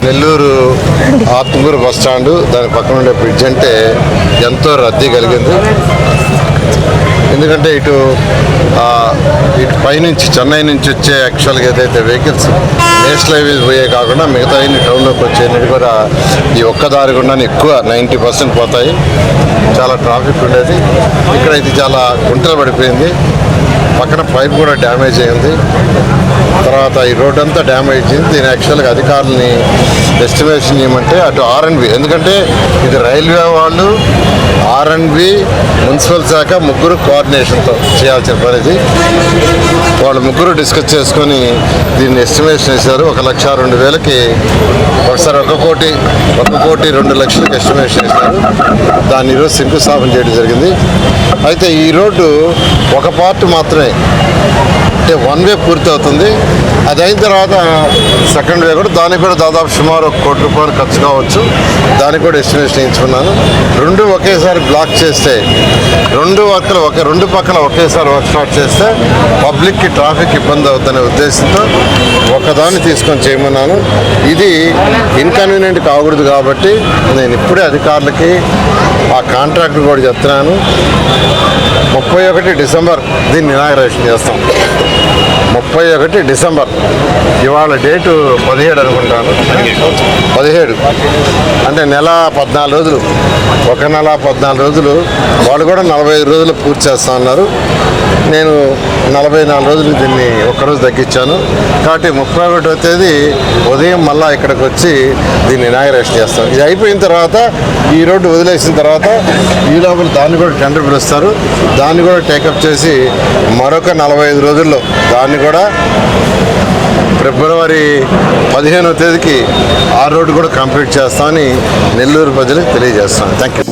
Nellore Atmur bus stand దాని పక్కన ఉండే బ్రిడ్జ్ అంటే ఎంతో రద్దీ కలిగింది. ఎందుకంటే ఇటు పైనుంచి చెన్నై నుంచి వచ్చే యాక్చువల్గా ఏదైతే వెహికల్స్ నేషనల్ హైవేస్ పోయే కాకుండా మిగతా టౌన్లోకి వచ్చేది కూడా ఈ ఒక్క దారి గుండా ఎక్కువ 90% పోతాయి. చాలా ట్రాఫిక్ ఉండేది. ఇక్కడ ఇది చాలా గుంటలు పడిపోయింది. పక్కన పైప్ కూడా డ్యామేజ్ అయింది. తర్వాత ఈ రోడ్ అంతా డ్యామేజ్ అయింది. దీని యాక్చువల్గా అధికారులని ఎస్టిమేషన్ చేయమంటే అటు ఆర్ఎండ్బి, ఎందుకంటే ఇది రైల్వే వాళ్ళు ఆర్ఎండ్బి మున్సిపల్ శాఖ ముగ్గురు కోఆర్డినేషన్తో చేయాల్సిన పనిది. వాళ్ళు ముగ్గురు డిస్కస్ చేసుకొని దీన్ని ఎస్టిమేషన్ వేశారు. 1,02,000కి ఒకసారి 1,02,00,000 ఎస్టిమేషన్ వేశారు. దాన్ని ఈరోజు శంకుస్థాపన చేయడం జరిగింది. అయితే ఈ రోడ్డు ఒక పార్ట్ మాత్రమే, అంటే వన్ వే పూర్తి అవుతుంది. అది అయిన తర్వాత సెకండ్ వే కూడా, దానికి కూడా దాదాపు సుమారు 1 కోటి రూపాయలు ఖర్చు కావచ్చు. దానికి కూడా ఎస్టిమేషన్ వేయించుకున్నాను. రెండు ఒకేసారి బ్లాక్ చేస్తే, రెండు పక్కల ఒకేసారి వర్క్ స్టార్ట్ చేస్తే పబ్లిక్కి ట్రాఫిక్ ఇబ్బంది అవుతుందనే ఉద్దేశంతో ఒకదాన్ని తీసుకొని చేయమన్నాను. ఇది ఇన్కన్వీనియంట్ కాకూడదు కాబట్టి నేను ఇప్పుడే అధికారులకి ఆ కాంట్రాక్టర్ కూడా చెప్తున్నాను. 31 డిసెంబర్ దీన్ని ఇనాగరేషన్ చేస్తాం. 31 డిసెంబర్, ఇవాళ డేటు 17 అనుకుంటాను. 17 అంటే నెల 14 రోజులు, ఒక నెల 14 రోజులు. వాళ్ళు కూడా 45 రోజులు పూర్తి చేస్తా ఉన్నారు. నేను 44 రోజులు దీన్ని ఒక్కరోజు తగ్గించాను. కాబట్టి 31వ తేదీ ఉదయం మళ్ళీ ఇక్కడికి వచ్చి దీన్ని ఇనాగరేషన్ చేస్తాం. ఇది అయిపోయిన తర్వాత, ఈ రోడ్డు వదిలేసిన తర్వాత ఈ లోపల దాన్ని కూడా టెండర్ పిలుస్తారు. దాన్ని కూడా టేకప్ చేసి మరొక 45 రోజుల్లో దాన్ని కూడా ఫిబ్రవరి 15వ తేదీకి ఆ రోడ్డు కూడా కంప్లీట్ చేస్తామని నెల్లూరు ప్రజలకు తెలియజేస్తాను. Thank you.